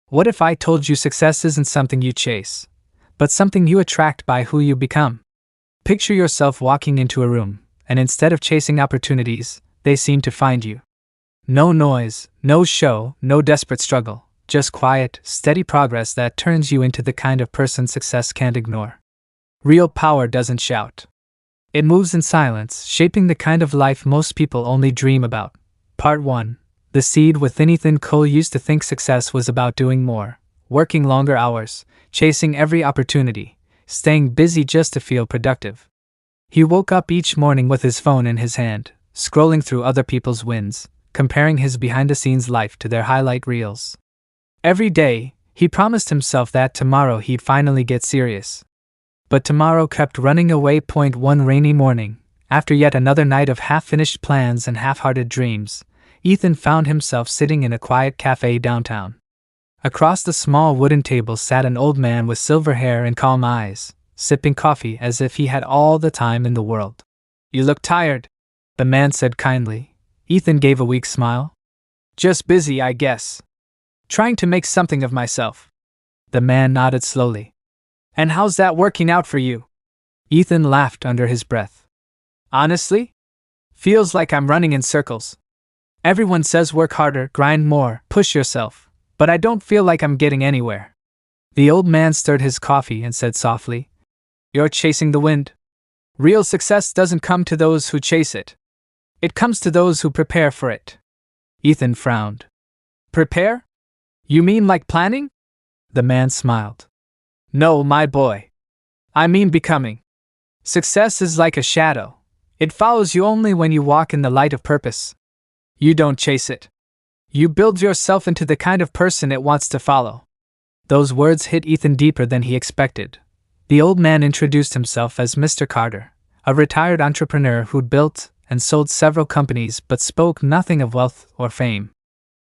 What if I told you success isn't something you chase, but something you attract by who you become? Picture yourself walking into a room, and instead of chasing opportunities, they seem to find you. No noise, no show, no desperate struggle, just quiet, steady progress that turns you into the kind of person success can't ignore. Real power doesn't shout. It moves in silence, shaping the kind of life most people only dream about. Part 1. The seed within. Ethan Cole used to think success was about doing more, working longer hours, chasing every opportunity, staying busy just to feel productive. He woke up each morning with his phone in his hand, scrolling through other people's wins, comparing his behind-the-scenes life to their highlight reels. Every day, he promised himself that tomorrow he'd finally get serious. But tomorrow kept running away. One rainy morning, after yet another night of half-finished plans and half-hearted dreams, Ethan found himself sitting in a quiet cafe downtown. Across the small wooden table sat an old man with silver hair and calm eyes, sipping coffee as if he had all the time in the world. "You look tired," the man said kindly. Ethan gave a weak smile. "Just busy, I guess. Trying to make something of myself." The man nodded slowly. "And how's that working out for you?" Ethan laughed under his breath. "Honestly? Feels like I'm running in circles. Everyone says work harder, grind more, push yourself, but I don't feel like I'm getting anywhere." The old man stirred his coffee and said softly, "You're chasing the wind. Real success doesn't come to those who chase it. It comes to those who prepare for it." Ethan frowned. "Prepare? You mean like planning?" The man smiled. "No, my boy. I mean becoming. Success is like a shadow. It follows you only when you walk in the light of purpose. You don't chase it. You build yourself into the kind of person it wants to follow." Those words hit Ethan deeper than he expected. The old man introduced himself as Mr. Carter, a retired entrepreneur who'd built and sold several companies but spoke nothing of wealth or fame.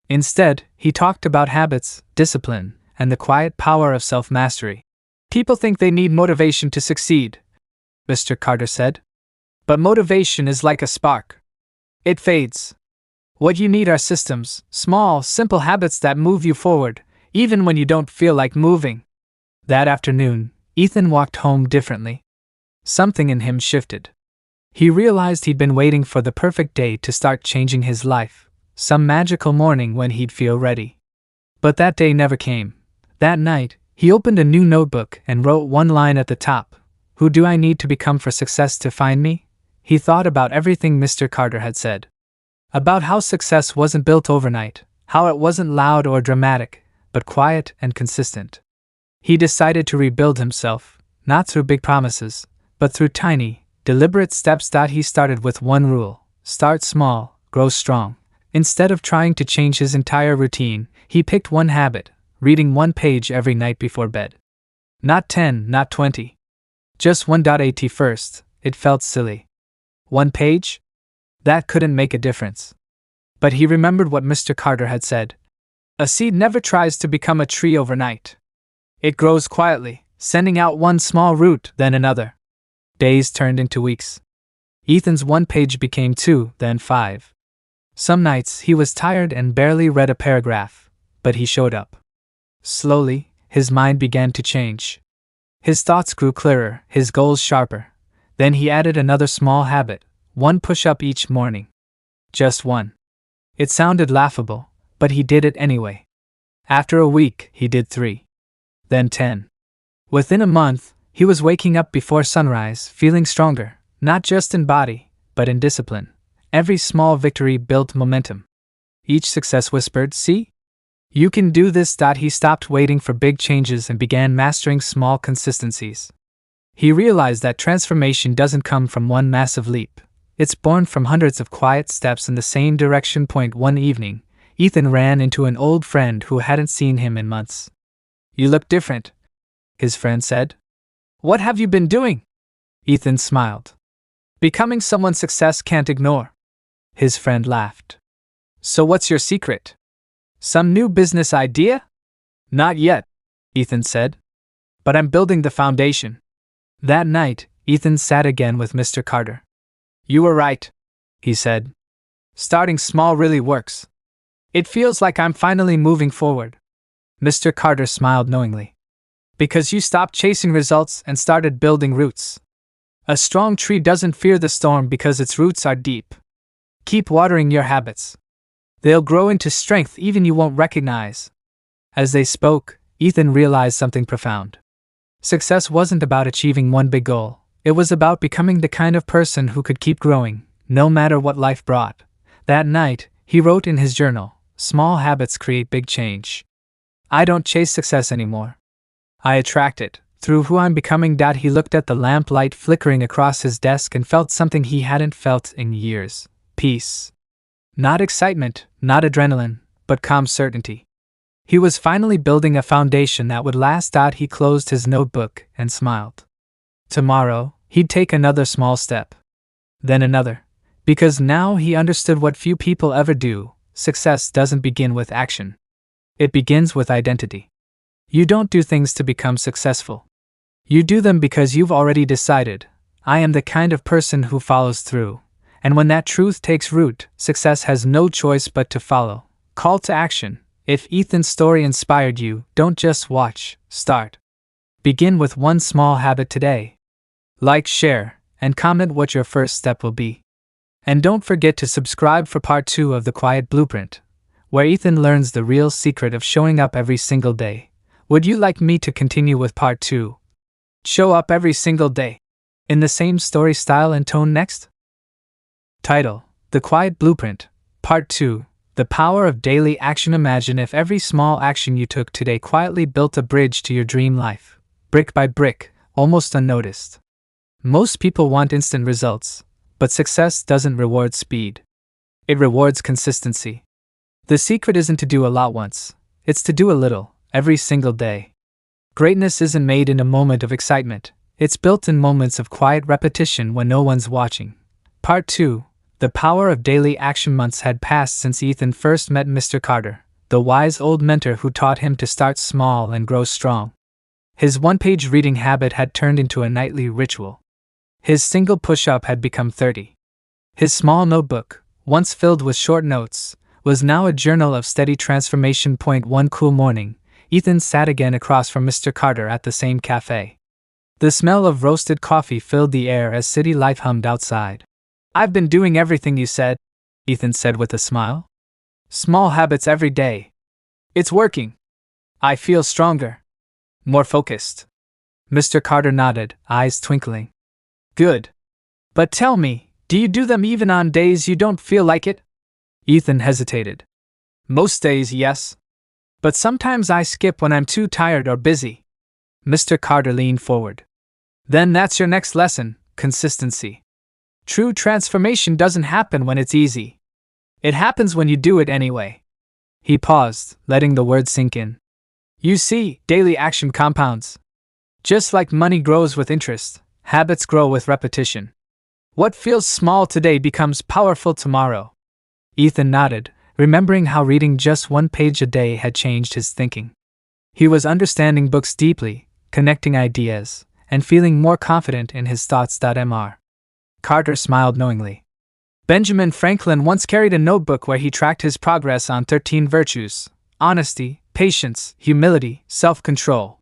Instead, he talked about habits, discipline, and the quiet power of self-mastery. "People think they need motivation to succeed," Mr. Carter said. "But motivation is like a spark. It fades. What you need are systems, small, simple habits that move you forward, even when you don't feel like moving." That afternoon, Ethan walked home differently. Something in him shifted. He realized he'd been waiting for the perfect day to start changing his life, some magical morning when he'd feel ready. But that day never came. That night, he opened a new notebook and wrote one line at the top. "Who do I need to become for success to find me?" He thought about everything Mr. Carter had said. About how success wasn't built overnight, how it wasn't loud or dramatic, but quiet and consistent. He decided to rebuild himself, not through big promises, but through tiny, deliberate steps. He started with one rule: start small, grow strong. Instead of trying to change his entire routine, he picked one habit: reading one page every night before bed. Not 10, not 20. Just 1. At first, it felt silly. One page? That couldn't make a difference. But he remembered what Mr. Carter had said. A seed never tries to become a tree overnight. It grows quietly, sending out one small root, then another. Days turned into weeks. Ethan's one page became 2, then 5. Some nights he was tired and barely read a paragraph, but he showed up. Slowly, his mind began to change. His thoughts grew clearer, his goals sharper. Then he added another small habit: one push-up each morning. Just one. It sounded laughable, but he did it anyway. After a week, he did 3. Then 10. Within a month, he was waking up before sunrise, feeling stronger, not just in body, but in discipline. Every small victory built momentum. Each success whispered, "See? You can do this." He stopped waiting for big changes and began mastering small consistencies. He realized that transformation doesn't come from one massive leap. It's born from hundreds of quiet steps in the same direction. One evening, Ethan ran into an old friend who hadn't seen him in months. "You look different," his friend said. "What have you been doing?" Ethan smiled. "Becoming someone success can't ignore." His friend laughed. "So what's your secret? Some new business idea?" "Not yet," Ethan said. "But I'm building the foundation." That night, Ethan sat again with Mr. Carter. "You were right," he said. "Starting small really works. It feels like I'm finally moving forward." Mr. Carter smiled knowingly. Because you stopped chasing results and started building roots. A strong tree doesn't fear the storm because its roots are deep. Keep watering your habits. They'll grow into strength even you won't recognize. As they spoke, Ethan realized something profound. Success wasn't about achieving one big goal. It was about becoming the kind of person who could keep growing, no matter what life brought. That night, he wrote in his journal, "Small habits create big change. I don't chase success anymore. I attract it, through who I'm becoming." He looked at the lamplight flickering across his desk and felt something he hadn't felt in years. Peace. Not excitement, not adrenaline, but calm certainty. He was finally building a foundation that would last. He closed his notebook and smiled. Tomorrow, he'd take another small step. Then another. Because now he understood what few people ever do: success doesn't begin with action. It begins with identity. You don't do things to become successful. You do them because you've already decided, I am the kind of person who follows through. And when that truth takes root, success has no choice but to follow. Call to action. If Ethan's story inspired you, don't just watch, start. Begin with one small habit today. Like, share, and comment what your first step will be. And don't forget to subscribe for part 2 of The Quiet Blueprint, where Ethan learns the real secret of showing up every single day. Would you like me to continue with part 2? Show up every single day. In the same story style and tone next? Title: The Quiet Blueprint, Part 2, The Power of Daily Action. Imagine if every small action you took today quietly built a bridge to your dream life, brick by brick, almost unnoticed. Most people want instant results, but success doesn't reward speed. It rewards consistency. The secret isn't to do a lot once, it's to do a little, every single day. Greatness isn't made in a moment of excitement, it's built in moments of quiet repetition when no one's watching. Part 2, The Power of Daily Action. Months had passed since Ethan first met Mr. Carter, the wise old mentor who taught him to start small and grow strong. His one-page reading habit had turned into a nightly ritual. His single push-up had become 30. His small notebook, once filled with short notes, was now a journal of steady transformation. One cool morning, Ethan sat again across from Mr. Carter at the same cafe. The smell of roasted coffee filled the air as city life hummed outside. "I've been doing everything you said," Ethan said with a smile. "Small habits every day. It's working. I feel stronger. More focused." Mr. Carter nodded, eyes twinkling. "Good. But tell me, do you do them even on days you don't feel like it?" Ethan hesitated. "Most days, yes. But sometimes I skip when I'm too tired or busy." Mr. Carter leaned forward. "Then that's your next lesson: consistency. True transformation doesn't happen when it's easy. It happens when you do it anyway." He paused, letting the words sink in. "You see, daily action compounds. Just like money grows with interest, habits grow with repetition. What feels small today becomes powerful tomorrow." Ethan nodded, remembering how reading just one page a day had changed his thinking. He was understanding books deeply, connecting ideas, and feeling more confident in his thoughts. Mr. Carter smiled knowingly. Benjamin Franklin once carried a notebook where he tracked his progress on 13 virtues: honesty, patience, humility, self-control.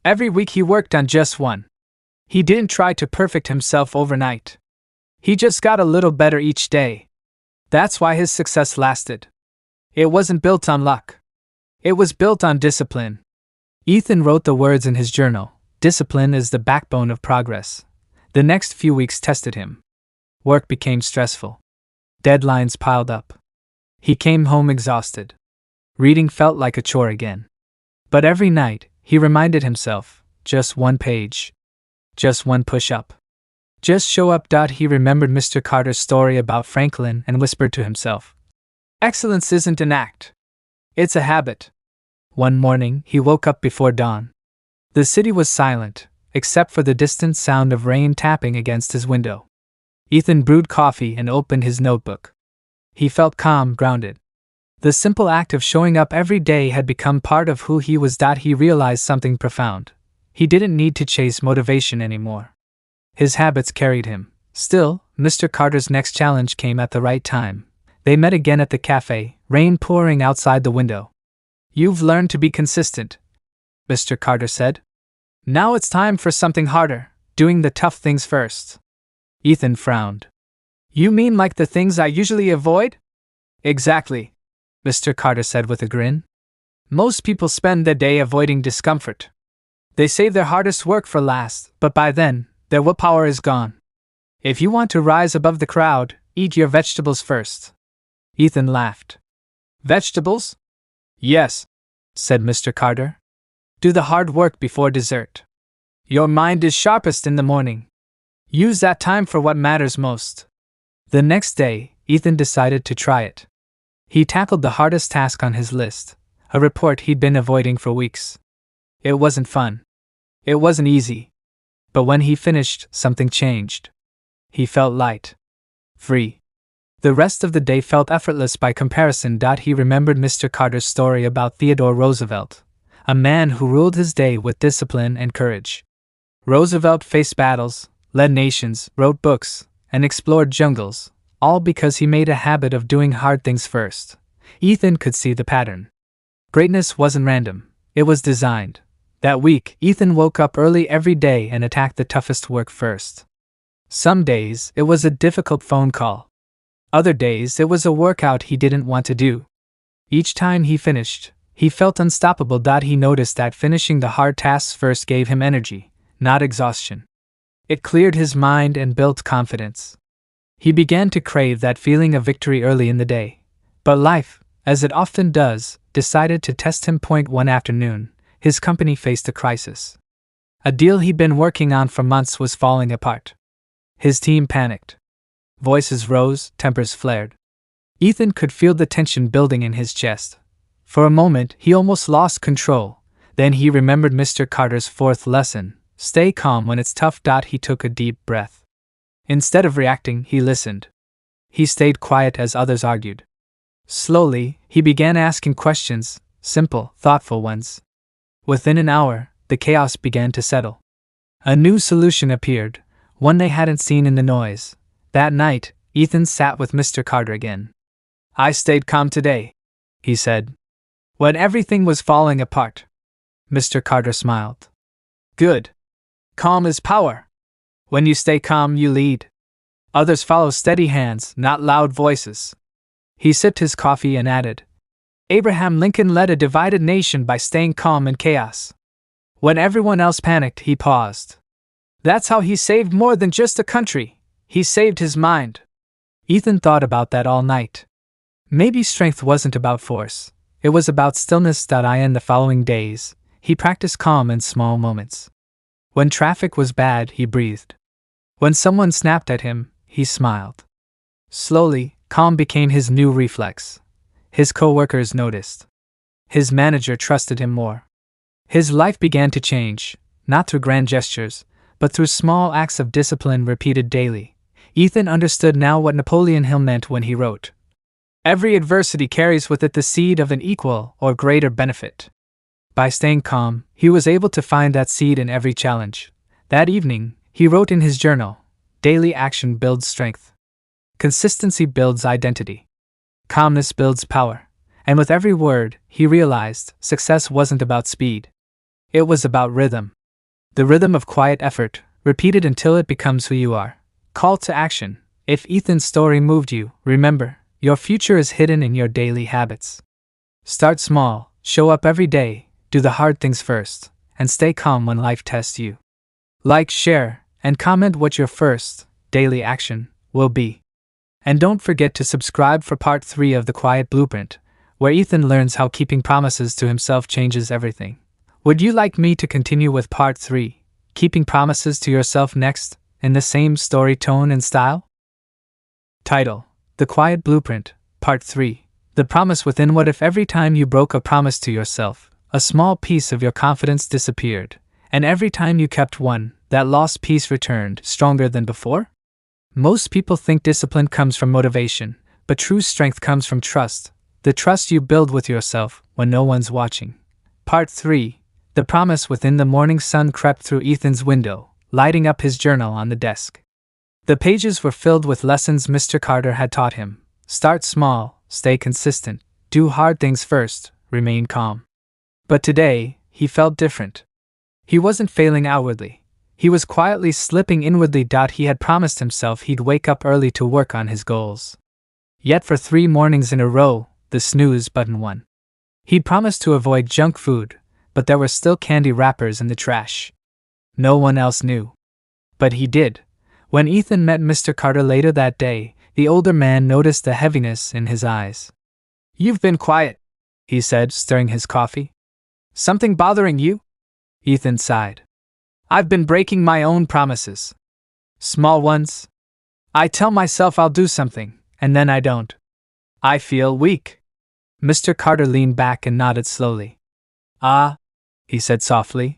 Every week he worked on just one. He didn't try to perfect himself overnight. He just got a little better each day. That's why his success lasted. It wasn't built on luck. It was built on discipline. Ethan wrote the words in his journal: "Discipline is the backbone of progress." The next few weeks tested him. Work became stressful. Deadlines piled up. He came home exhausted. Reading felt like a chore again. But every night, he reminded himself, just one page. Just one push-up. Just show up. He remembered Mr. Carter's story about Franklin and whispered to himself, "Excellence isn't an act. It's a habit." One morning, he woke up before dawn. The city was silent, except for the distant sound of rain tapping against his window. Ethan brewed coffee and opened his notebook. He felt calm, grounded. The simple act of showing up every day had become part of who he was. He realized something profound. He didn't need to chase motivation anymore. His habits carried him. Still, Mr. Carter's next challenge came at the right time. They met again at the cafe, rain pouring outside the window. You've learned to be consistent, Mr. Carter said. Now it's time for something harder, doing the tough things first. Ethan frowned. You mean like the things I usually avoid? Exactly, Mr. Carter said with a grin. Most people spend their day avoiding discomfort. They save their hardest work for last, but by then, their willpower is gone. If you want to rise above the crowd, eat your vegetables first. Ethan laughed. Vegetables? Yes, said Mr. Carter. Do the hard work before dessert. Your mind is sharpest in the morning. Use that time for what matters most. The next day, Ethan decided to try it. He tackled the hardest task on his list, a report he'd been avoiding for weeks. It wasn't fun. It wasn't easy. But when he finished, something changed. He felt light. Free. The rest of the day felt effortless by comparison. He remembered Mr. Carter's story about Theodore Roosevelt, a man who ruled his day with discipline and courage. Roosevelt faced battles, led nations, wrote books, and explored jungles, all because he made a habit of doing hard things first. Ethan could see the pattern. Greatness wasn't random, it was designed. That week, Ethan woke up early every day and attacked the toughest work first. Some days, it was a difficult phone call. Other days, it was a workout he didn't want to do. Each time he finished, he felt unstoppable. He noticed that finishing the hard tasks first gave him energy, not exhaustion. It cleared his mind and built confidence. He began to crave that feeling of victory early in the day. But life, as it often does, decided to test him. One afternoon, his company faced a crisis. A deal he'd been working on for months was falling apart. His team panicked. Voices rose, tempers flared. Ethan could feel the tension building in his chest. For a moment, he almost lost control. Then he remembered Mr. Carter's fourth lesson: stay calm when it's tough. He took a deep breath. Instead of reacting, he listened. He stayed quiet as others argued. Slowly, he began asking questions, simple, thoughtful ones. Within an hour, the chaos began to settle. A new solution appeared, one they hadn't seen in the noise. That night, Ethan sat with Mr. Carter again. I stayed calm today, he said, when everything was falling apart. Mr. Carter smiled. Good. Calm is power. When you stay calm, you lead. Others follow steady hands, not loud voices. He sipped his coffee and added, Abraham Lincoln led a divided nation by staying calm in chaos. When everyone else panicked, he paused. That's how he saved more than just a country. He saved his mind. Ethan thought about that all night. Maybe strength wasn't about force. It was about stillness. In the following days, he practiced calm in small moments. When traffic was bad, he breathed. When someone snapped at him, he smiled. Slowly, calm became his new reflex. His co-workers noticed. His manager trusted him more. His life began to change, not through grand gestures, but through small acts of discipline repeated daily. Ethan understood now what Napoleon Hill meant when he wrote, Every adversity carries with it the seed of an equal or greater benefit. By staying calm, he was able to find that seed in every challenge. That evening, he wrote in his journal, Daily action builds strength. Consistency builds identity. Calmness builds power. And with every word, he realized success wasn't about speed. It was about rhythm. The rhythm of quiet effort, repeated until it becomes who you are. Call to action. If Ethan's story moved you, remember, your future is hidden in your daily habits. Start small, show up every day, do the hard things first, and stay calm when life tests you. Like, share, and comment what your first daily action will be. And don't forget to subscribe for part 3 of The Quiet Blueprint, where Ethan learns how keeping promises to himself changes everything. Would you like me to continue with part 3, Keeping Promises to Yourself next, in the same story tone and style? Title: The Quiet Blueprint, Part 3. The Promise Within. What if every time you broke a promise to yourself, a small piece of your confidence disappeared, and every time you kept one, that lost piece returned stronger than before? Most people think discipline comes from motivation, but true strength comes from trust, the trust you build with yourself when no one's watching. Part 3. The Promise Within. The morning sun crept through Ethan's window, lighting up his journal on the desk. The pages were filled with lessons Mr. Carter had taught him. Start small, stay consistent, do hard things first, remain calm. But today, he felt different. He wasn't failing outwardly. He was quietly slipping inwardly. He had promised himself he'd wake up early to work on his goals. Yet for 3 mornings in a row, the snooze button won. He'd promised to avoid junk food, but there were still candy wrappers in the trash. No one else knew. But he did. When Ethan met Mr. Carter later that day, the older man noticed the heaviness in his eyes. "You've been quiet," he said, stirring his coffee. "Something bothering you?" Ethan sighed. "I've been breaking my own promises. Small ones. I tell myself I'll do something, and then I don't. I feel weak." Mr. Carter leaned back and nodded slowly. "Ah," he said softly.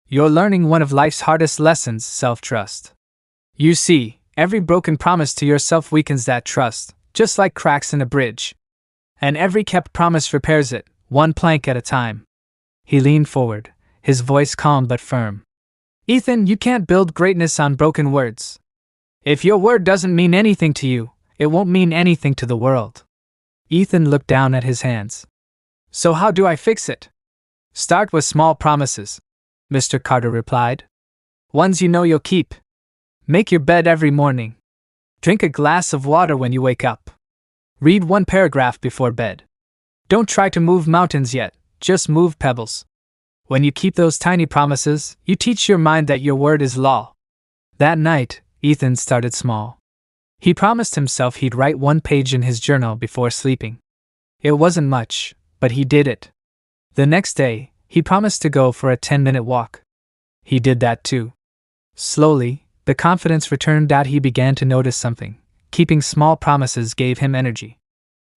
"You're learning one of life's hardest lessons, self-trust. You see, every broken promise to yourself weakens that trust, just like cracks in a bridge. And every kept promise repairs it, one plank at a time." He leaned forward, his voice calm but firm. "Ethan, you can't build greatness on broken words. If your word doesn't mean anything to you, it won't mean anything to the world." Ethan looked down at his hands. "So how do I fix it?" "Start with small promises," Mr. Carter replied. "Ones you know you'll keep. Make your bed every morning. Drink a glass of water when you wake up. Read 1 paragraph before bed. Don't try to move mountains yet, just move pebbles. When you keep those tiny promises, you teach your mind that your word is law." That night, Ethan started small. He promised himself he'd write 1 page in his journal before sleeping. It wasn't much, but he did it. The next day, he promised to go for a 10-minute walk. He did that too. Slowly, the confidence returned. He began to notice something. Keeping small promises gave him energy.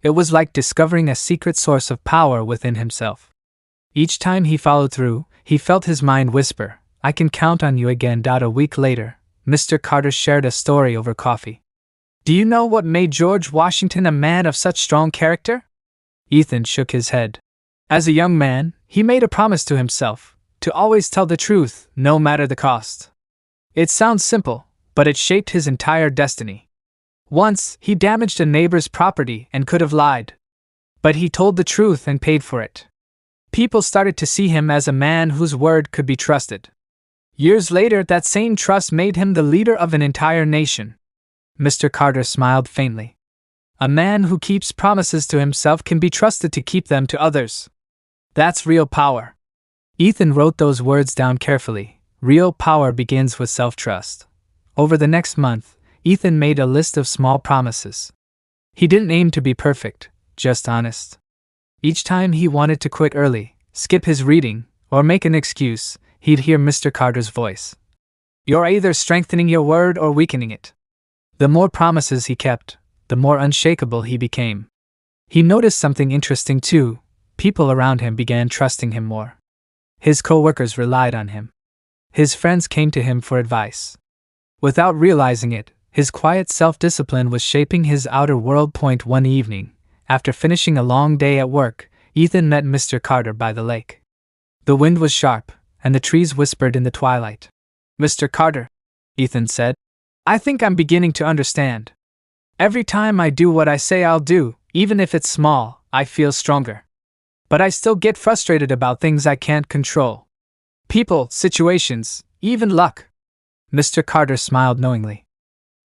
It was like discovering a secret source of power within himself. Each time he followed through, he felt his mind whisper, "I can count on you again." A week later, Mr. Carter shared a story over coffee. "Do you know what made George Washington a man of such strong character?" Ethan shook his head. As a young man, he made a promise to himself, to always tell the truth, no matter the cost. It sounds simple, but it shaped his entire destiny. Once, he damaged a neighbor's property and could have lied. But he told the truth and paid for it. People started to see him as a man whose word could be trusted. Years later, that same trust made him the leader of an entire nation. Mr. Carter smiled faintly. A man who keeps promises to himself can be trusted to keep them to others. That's real power. Ethan wrote those words down carefully. Real power begins with self-trust. Over the next month, Ethan made a list of small promises. He didn't aim to be perfect, just honest. Each time he wanted to quit early, skip his reading, or make an excuse, he'd hear Mr. Carter's voice. "You're either strengthening your word or weakening it." The more promises he kept, the more unshakable he became. He noticed something interesting too. People around him began trusting him more. His co-workers relied on him. His friends came to him for advice. Without realizing it, his quiet self-discipline was shaping his outer world. One evening, after finishing a long day at work, Ethan met Mr. Carter by the lake. The wind was sharp, and the trees whispered in the twilight. "Mr. Carter," Ethan said, "I think I'm beginning to understand. Every time I do what I say I'll do, even if it's small, I feel stronger. But I still get frustrated about things I can't control. People, situations, even luck." Mr. Carter smiled knowingly.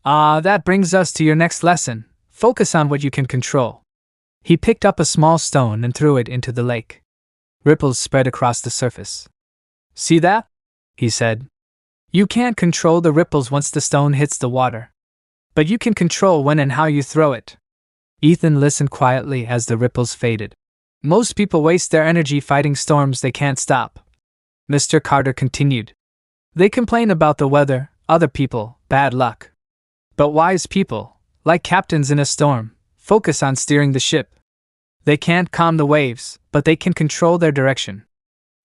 That brings us to your next lesson. Focus on what you can control." He picked up a small stone and threw it into the lake. Ripples spread across the surface. "See that?" he said. "You can't control the ripples once the stone hits the water. But you can control when and how you throw it." Ethan listened quietly as the ripples faded. "Most people waste their energy fighting storms they can't stop." Mr. Carter continued. "They complain about the weather, other people, bad luck. But wise people, like captains in a storm, focus on steering the ship. They can't calm the waves, but they can control their direction."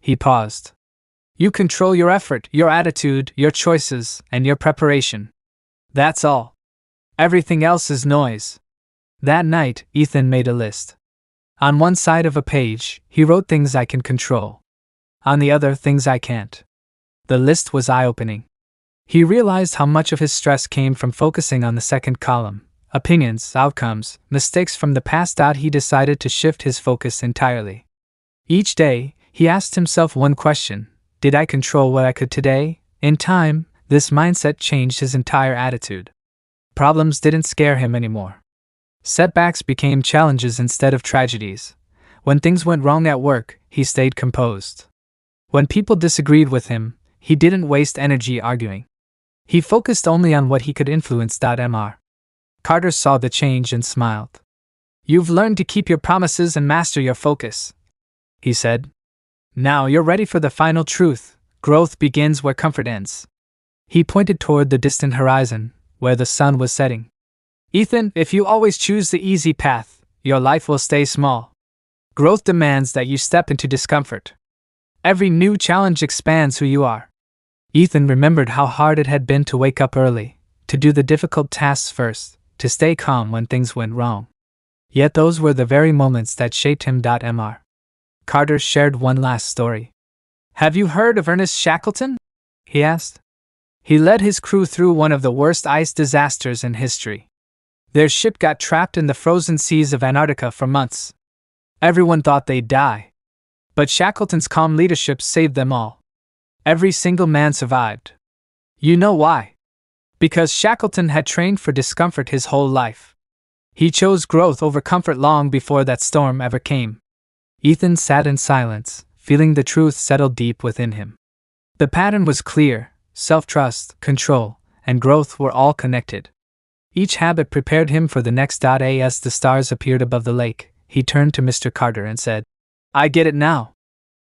He paused. "You control your effort, your attitude, your choices, and your preparation. That's all. Everything else is noise." That night, Ethan made a list. On one side of a page, he wrote things I can control. On the other, things I can't. The list was eye-opening. He realized how much of his stress came from focusing on the second column, opinions, outcomes, mistakes from the past. He decided to shift his focus entirely. Each day, he asked himself one question: did I control what I could today? In time, this mindset changed his entire attitude. Problems didn't scare him anymore. Setbacks became challenges instead of tragedies. When things went wrong at work, he stayed composed. When people disagreed with him, he didn't waste energy arguing. He focused only on what he could influence. Mr. Carter saw the change and smiled. "You've learned to keep your promises and master your focus," he said. "Now you're ready for the final truth: growth begins where comfort ends." He pointed toward the distant horizon, where the sun was setting. "Ethan, if you always choose the easy path, your life will stay small. Growth demands that you step into discomfort. Every new challenge expands who you are." Ethan remembered how hard it had been to wake up early, to do the difficult tasks first, to stay calm when things went wrong. Yet those were the very moments that shaped him. Mr. Carter shared one last story. "Have you heard of Ernest Shackleton?" he asked. "He led his crew through one of the worst ice disasters in history. Their ship got trapped in the frozen seas of Antarctica for months. Everyone thought they'd die. But Shackleton's calm leadership saved them all. Every single man survived. You know why? Because Shackleton had trained for discomfort his whole life. He chose growth over comfort long before that storm ever came." Ethan sat in silence, feeling the truth settle deep within him. The pattern was clear: self-trust, control, and growth were all connected. Each habit prepared him for the next. As the stars appeared above the lake, he turned to Mr. Carter and said, "I get it now.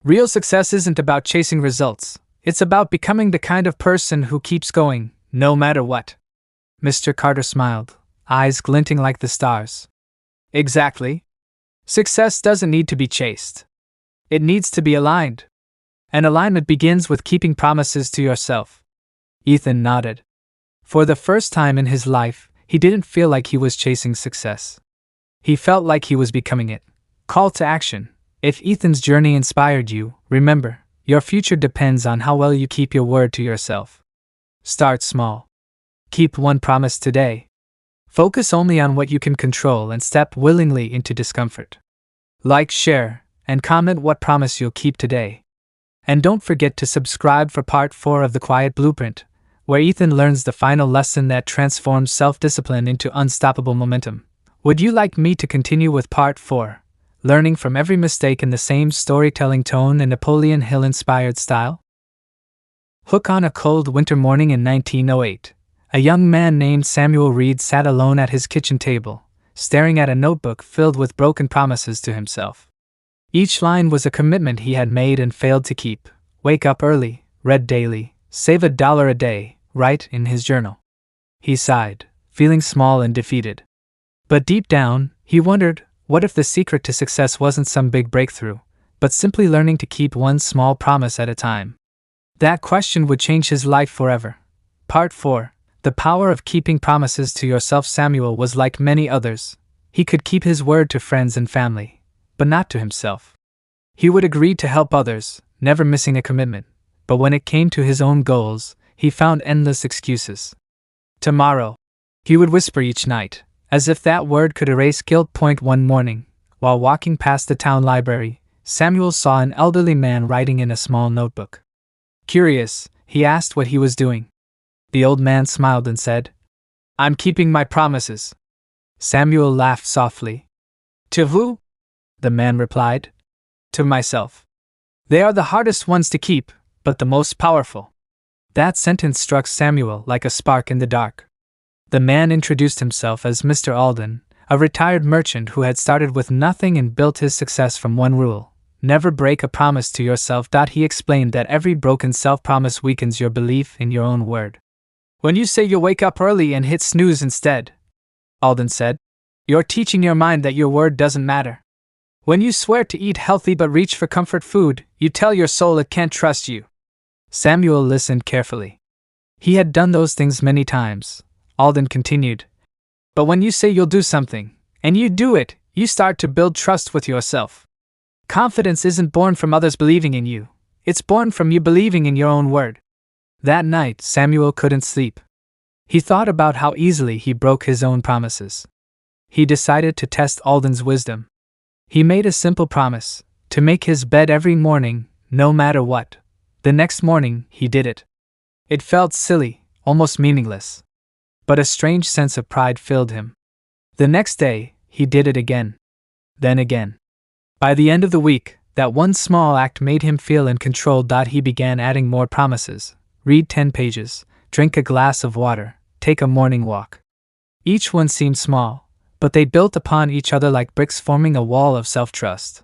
Real success isn't about chasing results. It's about becoming the kind of person who keeps going, no matter what." Mr. Carter smiled, eyes glinting like the stars. "Exactly. Success doesn't need to be chased. It needs to be aligned. And alignment begins with keeping promises to yourself." Ethan nodded. For the first time in his life, he didn't feel like he was chasing success. He felt like he was becoming it. Call to action. If Ethan's journey inspired you, remember, your future depends on how well you keep your word to yourself. Start small. Keep one promise today. Focus only on what you can control and step willingly into discomfort. Like, share, and comment what promise you'll keep today. And don't forget to subscribe for part 4 of The Quiet Blueprint, where Ethan learns the final lesson that transforms self-discipline into unstoppable momentum. Would you like me to continue with part 4, learning from every mistake in the same storytelling tone and Napoleon Hill inspired style? Hook. On a cold winter morning in 1908, a young man named Samuel Reed sat alone at his kitchen table, staring at a notebook filled with broken promises to himself. Each line was a commitment he had made and failed to keep. Wake up early, read daily, save $1 a day, write in his journal. He sighed, feeling small and defeated. But deep down, he wondered, what if the secret to success wasn't some big breakthrough, but simply learning to keep one small promise at a time? That question would change his life forever. Part 4. The power of keeping promises to yourself. Samuel was like many others. He could keep his word to friends and family, but not to himself. He would agree to help others, never missing a commitment, but when it came to his own goals, he found endless excuses. Tomorrow, he would whisper each night, as if that word could erase guilt. One morning, while walking past the town library, Samuel saw an elderly man writing in a small notebook. Curious, he asked what he was doing. The old man smiled and said, "I'm keeping my promises." Samuel laughed softly. "To who?" the man replied. "To myself. They are the hardest ones to keep, but the most powerful." That sentence struck Samuel like a spark in the dark. The man introduced himself as Mr. Alden, a retired merchant who had started with nothing and built his success from one rule: never break a promise to yourself. He explained that every broken self-promise weakens your belief in your own word. "When you say you'll wake up early and hit snooze instead," Alden said, "you're teaching your mind that your word doesn't matter. When you swear to eat healthy but reach for comfort food, you tell your soul it can't trust you." Samuel listened carefully. He had done those things many times. Alden continued, "But when you say you'll do something, and you do it, you start to build trust with yourself. Confidence isn't born from others believing in you. It's born from you believing in your own word." That night, Samuel couldn't sleep. He thought about how easily he broke his own promises. He decided to test Alden's wisdom. He made a simple promise: To make his bed every morning, no matter what. The next morning, he did it. It felt silly, almost meaningless. But a strange sense of pride filled him. The next day, he did it again. Then again. By the end of the week, that one small act made him feel in control. He began adding more promises. Read 10 pages, drink a glass of water, take a morning walk. Each one seemed small, but they built upon each other like bricks, forming a wall of self-trust.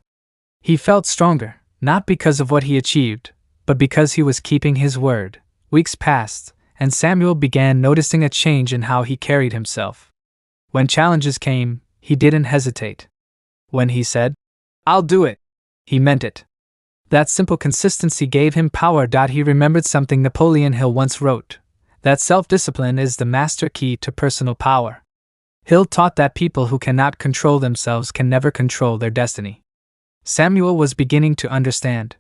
He felt stronger, not because of what he achieved, but because he was keeping his word. Weeks passed, and Samuel began noticing a change in how he carried himself. When challenges came, he didn't hesitate. When he said, "I'll do it," he meant it. That simple consistency gave him power. He remembered something Napoleon Hill once wrote, that self-discipline is the master key to personal power. Hill taught that people who cannot control themselves can never control their destiny. Samuel was beginning to understand.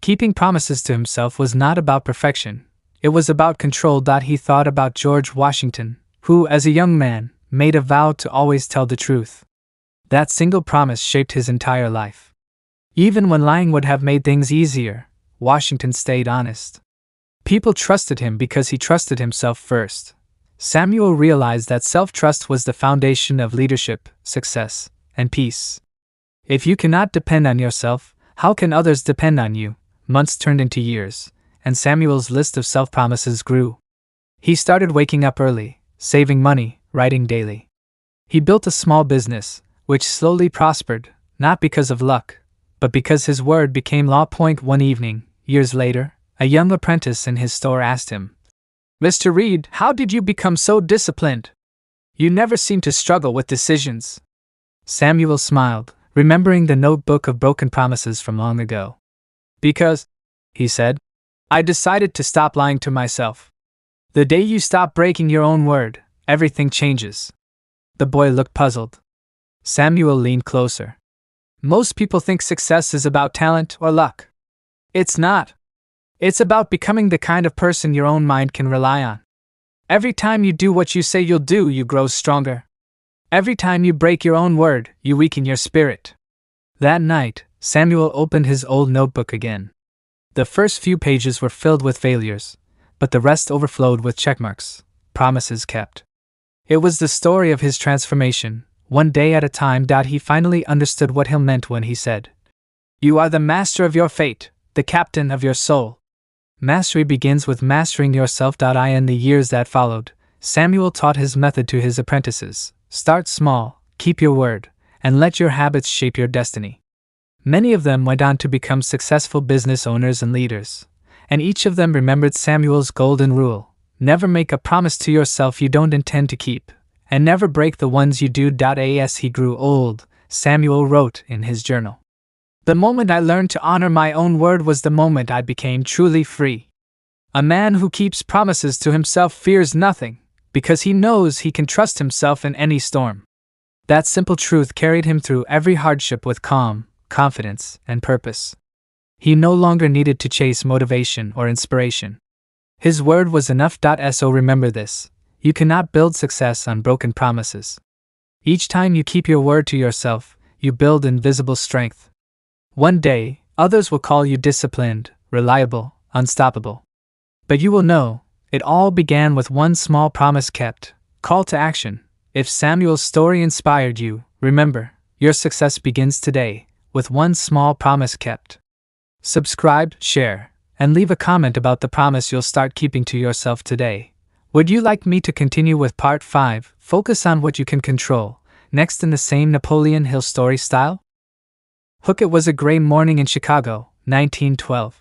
Keeping promises to himself was not about perfection, it was about control. He thought about George Washington, who, as a young man, made a vow to always tell the truth. That single promise shaped his entire life. Even when lying would have made things easier, Washington stayed honest. People trusted him because he trusted himself first. Samuel realized that self-trust was the foundation of leadership, success, and peace. If you cannot depend on yourself, how can others depend on you? Months turned into years, and Samuel's list of self-promises grew. He started waking up early, saving money, writing daily. He built a small business, which slowly prospered, not because of luck, but because his word became law. One evening, years later, a young apprentice in his store asked him, "Mr. Reed, how did you become so disciplined? You never seem to struggle with decisions." Samuel smiled, remembering the notebook of broken promises from long ago. "Because," he said, "I decided to stop lying to myself. The day you stop breaking your own word, everything changes." The boy looked puzzled. Samuel leaned closer. "Most people think success is about talent or luck. It's not. It's about becoming the kind of person your own mind can rely on. Every time you do what you say you'll do, you grow stronger. Every time you break your own word, you weaken your spirit." That night, Samuel opened his old notebook again. The first few pages were filled with failures, but the rest overflowed with checkmarks, promises kept. It was the story of his transformation, one day at a time. He finally understood what Hill meant when he said, "You are the master of your fate, the captain of your soul." Mastery begins with mastering yourself. In the years that followed, Samuel taught his method to his apprentices: start small, keep your word, and let your habits shape your destiny. Many of them went on to become successful business owners and leaders, and each of them remembered Samuel's golden rule: never make a promise to yourself you don't intend to keep, and never break the ones you do. As he grew old, Samuel wrote in his journal, "The moment I learned to honor my own word was the moment I became truly free. A man who keeps promises to himself fears nothing, because he knows he can trust himself in any storm." That simple truth carried him through every hardship with calm, confidence, and purpose. He no longer needed to chase motivation or inspiration. His word was enough. So remember this: you cannot build success on broken promises. Each time you keep your word to yourself, you build invisible strength. One day, others will call you disciplined, reliable, unstoppable. But you will know, it all began with one small promise kept. Call to action. If Samuel's story inspired you, remember, your success begins today, with one small promise kept. Subscribe, share, and leave a comment about the promise you'll start keeping to yourself today. Would you like me to continue with Part 5, Focus on What You Can Control, next in the same Napoleon Hill story style? Hook. It was a gray morning in Chicago, 1912.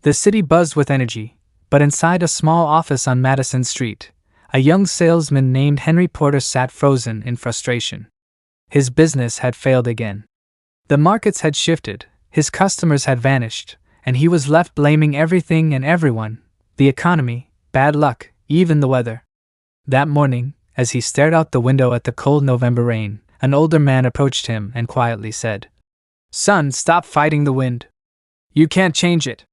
The city buzzed with energy, but inside a small office on Madison Street, a young salesman named Henry Porter sat frozen in frustration. His business had failed again. The markets had shifted, his customers had vanished, and he was left blaming everything and everyone: the economy, bad luck, even the weather. That morning, as he stared out the window at the cold November rain, an older man approached him and quietly said, "Son, stop fighting the wind. You can't change it.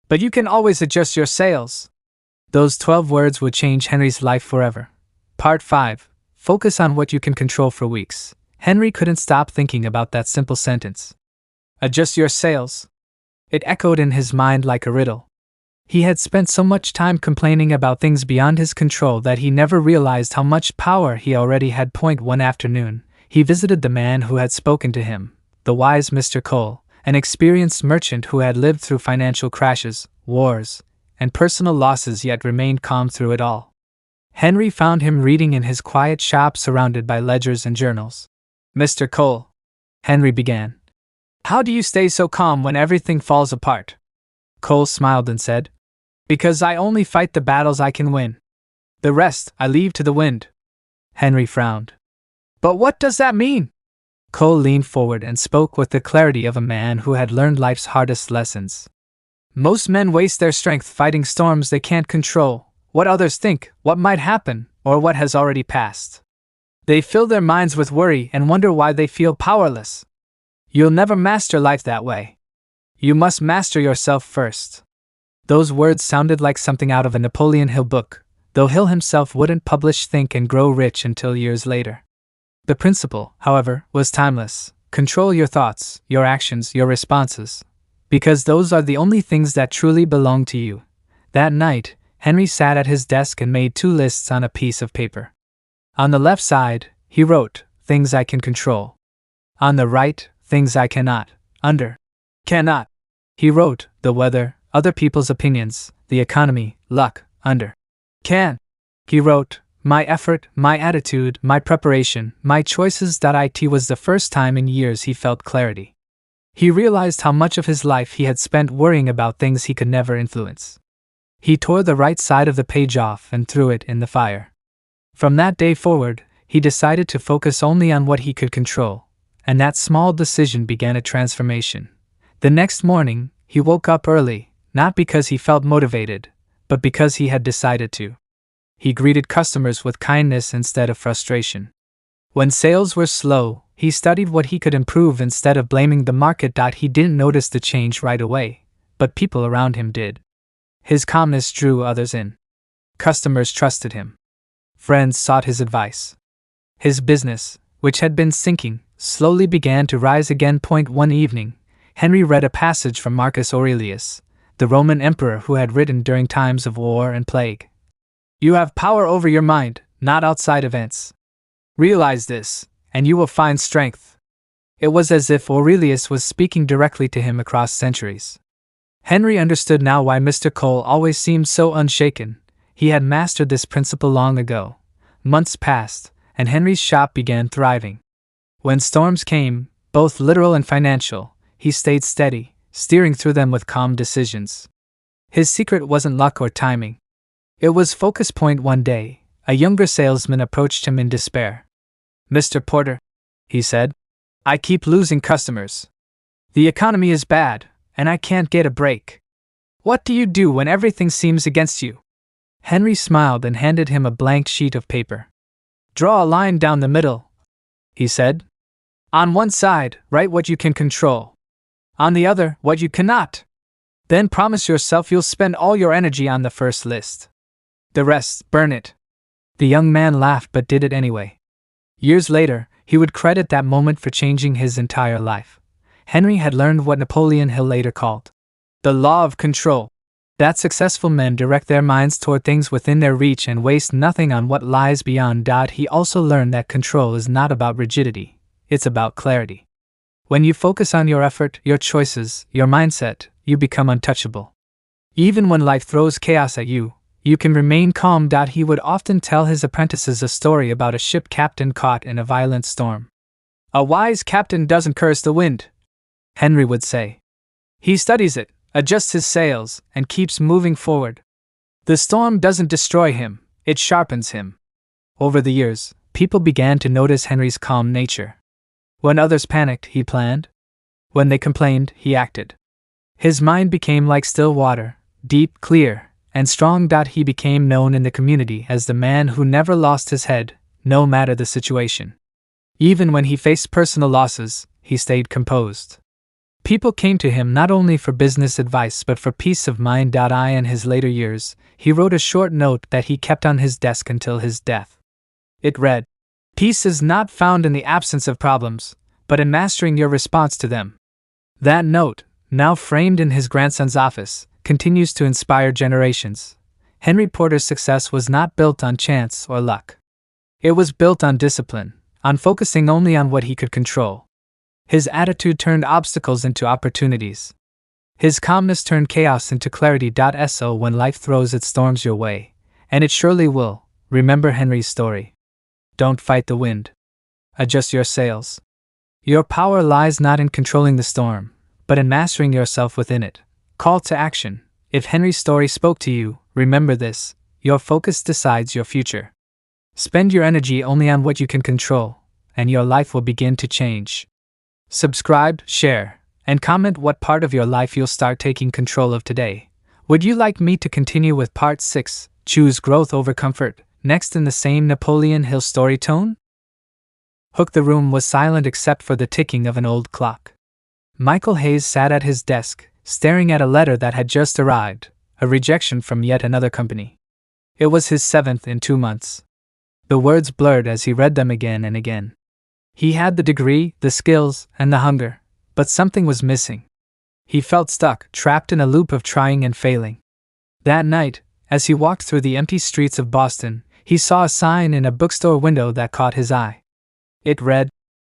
But you can always adjust your sails." Those 12 words would change Henry's life forever. Part 5. Focus on what you can control. For weeks, Henry couldn't stop thinking about that simple sentence. Adjust your sails. It echoed in his mind like a riddle. He had spent so much time complaining about things beyond his control that he never realized how much power he already had. One afternoon, he visited the man who had spoken to him, the wise Mr. Cole, an experienced merchant who had lived through financial crashes, wars, and personal losses yet remained calm through it all. Henry found him reading in his quiet shop surrounded by ledgers and journals. "Mr. Cole," Henry began, "how do you stay so calm when everything falls apart?" Cole smiled and said, "Because I only fight the battles I can win. The rest I leave to the wind." Henry frowned. "But what does that mean?" Cole leaned forward and spoke with the clarity of a man who had learned life's hardest lessons. "Most men waste their strength fighting storms they can't control, what others think, what might happen, or what has already passed. They fill their minds with worry and wonder why they feel powerless. You'll never master life that way. You must master yourself first." Those words sounded like something out of a Napoleon Hill book, though Hill himself wouldn't publish Think and Grow Rich until years later. The principle, however, was timeless. Control your thoughts, your actions, your responses, because those are the only things that truly belong to you. That night, Henry sat at his desk and made 2 lists on a piece of paper. On the left side, he wrote, "Things I can control." On the right, "Things I cannot." Under "cannot," he wrote, "The weather, other people's opinions, the economy, luck." Under "can," he wrote, "My effort, my attitude, my preparation, my choices." It was the first time in years he felt clarity. He realized how much of his life he had spent worrying about things he could never influence. He tore the right side of the page off and threw it in the fire. From that day forward, he decided to focus only on what he could control, and that small decision began a transformation. The next morning, he woke up early, not because he felt motivated, but because he had decided to. He greeted customers with kindness instead of frustration. When sales were slow, he studied what he could improve instead of blaming the market. He didn't notice the change right away, but people around him did. His calmness drew others in. Customers trusted him. Friends sought his advice. His business, which had been sinking, slowly began to rise again. One evening, Henry read a passage from Marcus Aurelius, the Roman emperor who had written during times of war and plague. "You have power over your mind, not outside events. Realize this, and you will find strength." It was as if Aurelius was speaking directly to him across centuries. Henry understood now why Mr. Cole always seemed so unshaken. He had mastered this principle long ago. Months passed, and Henry's shop began thriving. When storms came, both literal and financial, he stayed steady, steering through them with calm decisions. His secret wasn't luck or timing. It was focus. One day, a younger salesman approached him in despair. "Mr. Porter," he said, "I keep losing customers. The economy is bad, and I can't get a break. What do you do when everything seems against you?" Henry smiled and handed him a blank sheet of paper. "Draw a line down the middle," he said. "On one side, write what you can control. On the other, what you cannot. Then promise yourself you'll spend all your energy on the first list. The rest, burn it." The young man laughed but did it anyway. Years later, he would credit that moment for changing his entire life. Henry had learned what Napoleon Hill later called the law of control. That successful men direct their minds toward things within their reach and waste nothing on what lies beyond. He also learned that control is not about rigidity, it's about clarity. When you focus on your effort, your choices, your mindset, you become untouchable. Even when life throws chaos at you, you can remain calm. He would often tell his apprentices a story about a ship captain caught in a violent storm. "A wise captain doesn't curse the wind," Henry would say. "He studies it, adjusts his sails, and keeps moving forward. The storm doesn't destroy him, it sharpens him." Over the years, people began to notice Henry's calm nature. When others panicked, he planned. When they complained, he acted. His mind became like still water, deep, clear, and strong. He became known in the community as the man who never lost his head, no matter the situation. Even when he faced personal losses, he stayed composed. People came to him not only for business advice but for peace of mind. In his later years, he wrote a short note that he kept on his desk until his death. It read, "Peace is not found in the absence of problems, but in mastering your response to them." That note, now framed in his grandson's office, continues to inspire generations. Henry Porter's success was not built on chance or luck. It was built on discipline, on focusing only on what he could control. His attitude turned obstacles into opportunities. His calmness turned chaos into clarity. So when life throws its storms your way, and it surely will, remember Henry's story. Don't fight the wind. Adjust your sails. Your power lies not in controlling the storm, but in mastering yourself within it. Call to action. If Henry's story spoke to you, remember this: your focus decides your future. Spend your energy only on what you can control, and your life will begin to change. Subscribe, share, and comment what part of your life you'll start taking control of today. Would you like me to continue with part 6, Choose Growth Over Comfort, next in the same Napoleon Hill story tone? The room was silent except for the ticking of an old clock. Michael Hayes sat at his desk, staring at a letter that had just arrived, a rejection from yet another company. It was his 7th in 2 months. The words blurred as he read them again and again. He had the degree, the skills, and the hunger, but something was missing. He felt stuck, trapped in a loop of trying and failing. That night, as he walked through the empty streets of Boston, he saw a sign in a bookstore window that caught his eye. It read,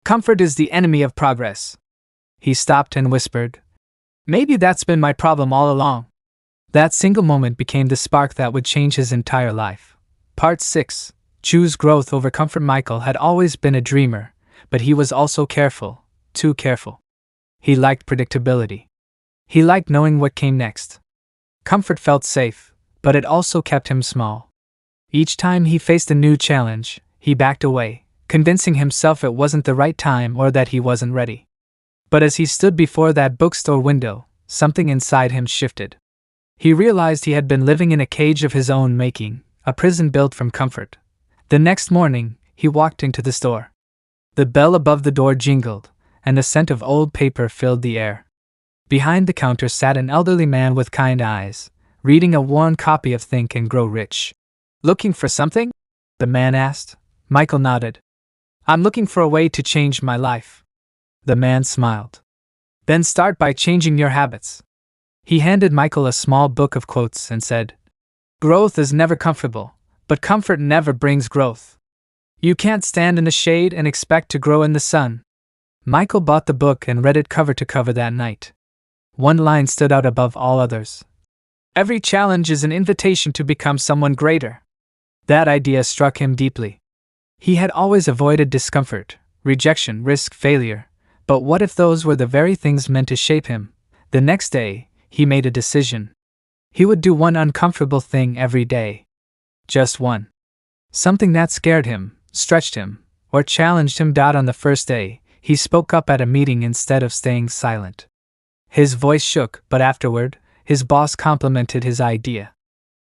"Comfort is the enemy of progress." He stopped and whispered, "Maybe that's been my problem all along." That single moment became the spark that would change his entire life. Part 6. Choose Growth Over Comfort. Michael had always been a dreamer, but he was also careful, too careful. He liked predictability. He liked knowing what came next. Comfort felt safe, but it also kept him small. Each time he faced a new challenge, he backed away, convincing himself it wasn't the right time or that he wasn't ready. But as he stood before that bookstore window, something inside him shifted. He realized he had been living in a cage of his own making, a prison built from comfort. The next morning, he walked into the store. The bell above the door jingled, and the scent of old paper filled the air. Behind the counter sat an elderly man with kind eyes, reading a worn copy of Think and Grow Rich. "Looking for something?" the man asked. Michael nodded. "I'm looking for a way to change my life." The man smiled. "Then start by changing your habits." He handed Michael a small book of quotes and said, "Growth is never comfortable, but comfort never brings growth. You can't stand in the shade and expect to grow in the sun." Michael bought the book and read it cover to cover that night. One line stood out above all others. "Every challenge is an invitation to become someone greater." That idea struck him deeply. He had always avoided discomfort, rejection, risk, failure. But what if those were the very things meant to shape him? The next day, he made a decision. He would do one uncomfortable thing every day. Just one. Something that scared him, stretched him, or challenged him. On the first day, he spoke up at a meeting instead of staying silent. His voice shook, but afterward, his boss complimented his idea.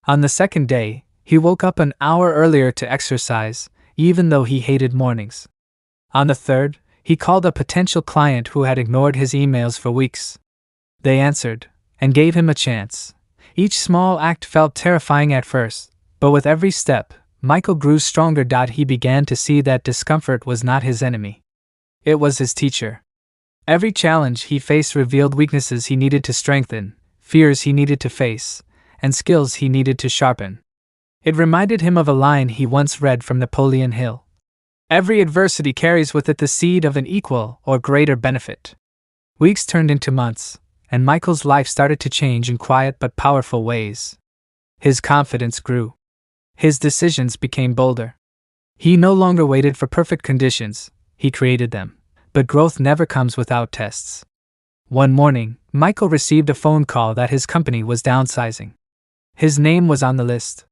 On the second day, he woke up an hour earlier to exercise, even though he hated mornings. On the third, he called a potential client who had ignored his emails for weeks. They answered, and gave him a chance. Each small act felt terrifying at first, but with every step, Michael grew stronger. He began to see that discomfort was not his enemy. It was his teacher. Every challenge he faced revealed weaknesses he needed to strengthen, fears he needed to face, and skills he needed to sharpen. It reminded him of a line he once read from Napoleon Hill. "Every adversity carries with it the seed of an equal or greater benefit." Weeks turned into months, and Michael's life started to change in quiet but powerful ways. His confidence grew. His decisions became bolder. He no longer waited for perfect conditions, he created them. But growth never comes without tests. One morning, Michael received a phone call that his company was downsizing. His name was on the list.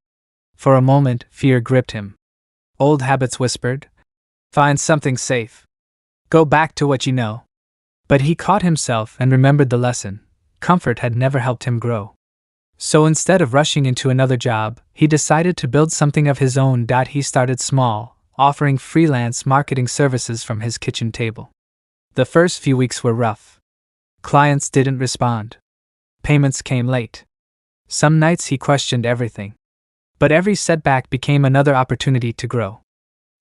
For a moment, fear gripped him. Old habits whispered, "Find something safe. Go back to what you know." But he caught himself and remembered the lesson. Comfort had never helped him grow. So instead of rushing into another job, he decided to build something of his own. He started small, offering freelance marketing services from his kitchen table. The first few weeks were rough. Clients didn't respond. Payments came late. Some nights he questioned everything. But every setback became another opportunity to grow.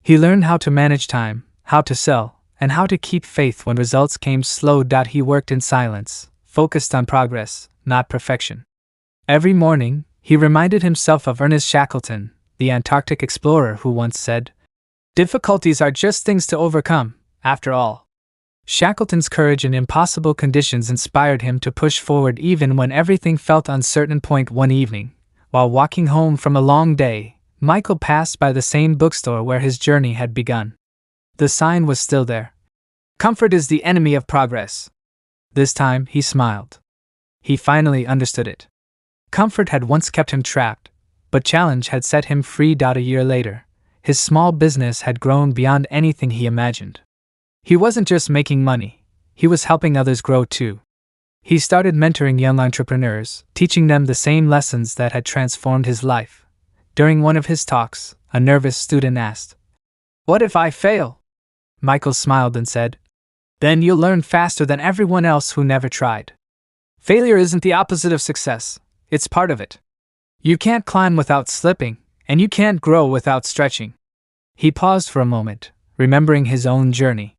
He learned how to manage time, how to sell, and how to keep faith when results came slow. He worked in silence, focused on progress, not perfection. Every morning, he reminded himself of Ernest Shackleton, the Antarctic explorer who once said, "Difficulties are just things to overcome, after all." Shackleton's courage in impossible conditions inspired him to push forward even when everything felt uncertain. One evening, while walking home from a long day, Michael passed by the same bookstore where his journey had begun. The sign was still there. "Comfort is the enemy of progress." This time, he smiled. He finally understood it. Comfort had once kept him trapped, but challenge had set him free. A year later, his small business had grown beyond anything he imagined. He wasn't just making money, he was helping others grow too. He started mentoring young entrepreneurs, teaching them the same lessons that had transformed his life. During one of his talks, a nervous student asked, "What if I fail?" Michael smiled and said, "Then you'll learn faster than everyone else who never tried. Failure isn't the opposite of success, it's part of it. You can't climb without slipping, and you can't grow without stretching." He paused for a moment, remembering his own journey.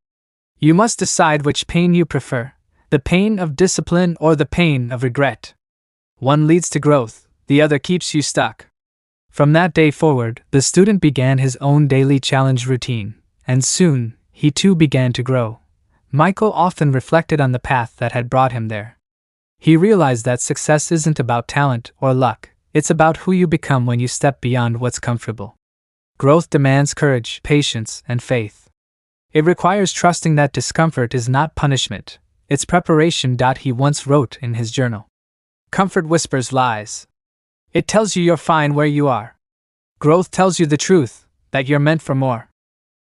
"You must decide which pain you prefer, the pain of discipline or the pain of regret. One leads to growth, the other keeps you stuck." From that day forward, the student began his own daily challenge routine, and soon, he too began to grow. Michael often reflected on the path that had brought him there. He realized that success isn't about talent or luck, it's about who you become when you step beyond what's comfortable. Growth demands courage, patience, and faith. It requires trusting that discomfort is not punishment, it's preparation. He once wrote in his journal, "Comfort whispers lies. It tells you you're fine where you are. Growth tells you the truth, that you're meant for more."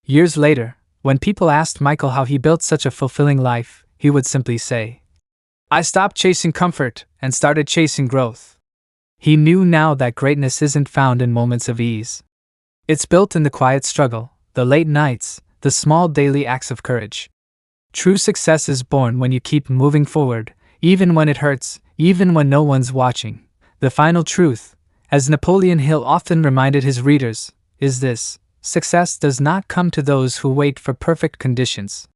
Years later, when people asked Michael how he built such a fulfilling life, he would simply say, "I stopped chasing comfort and started chasing growth." He knew now that greatness isn't found in moments of ease. It's built in the quiet struggle, the late nights, the small daily acts of courage. True success is born when you keep moving forward, even when it hurts, even when no one's watching. The final truth, as Napoleon Hill often reminded his readers, is this: success does not come to those who wait for perfect conditions.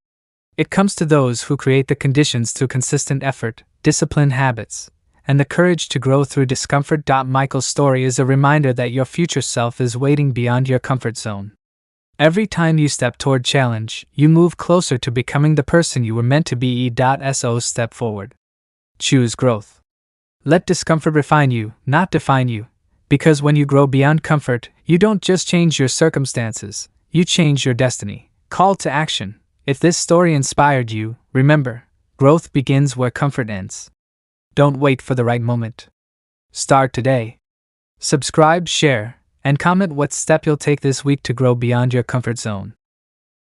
It comes to those who create the conditions through consistent effort, disciplined habits, and the courage to grow through discomfort. Michael's story is a reminder that your future self is waiting beyond your comfort zone. Every time you step toward challenge, you move closer to becoming the person you were meant to be. So step forward. Choose growth. Let discomfort refine you, not define you. Because when you grow beyond comfort, you don't just change your circumstances, you change your destiny. Call to action. If this story inspired you, remember, growth begins where comfort ends. Don't wait for the right moment. Start today. Subscribe, share, and comment what step you'll take this week to grow beyond your comfort zone.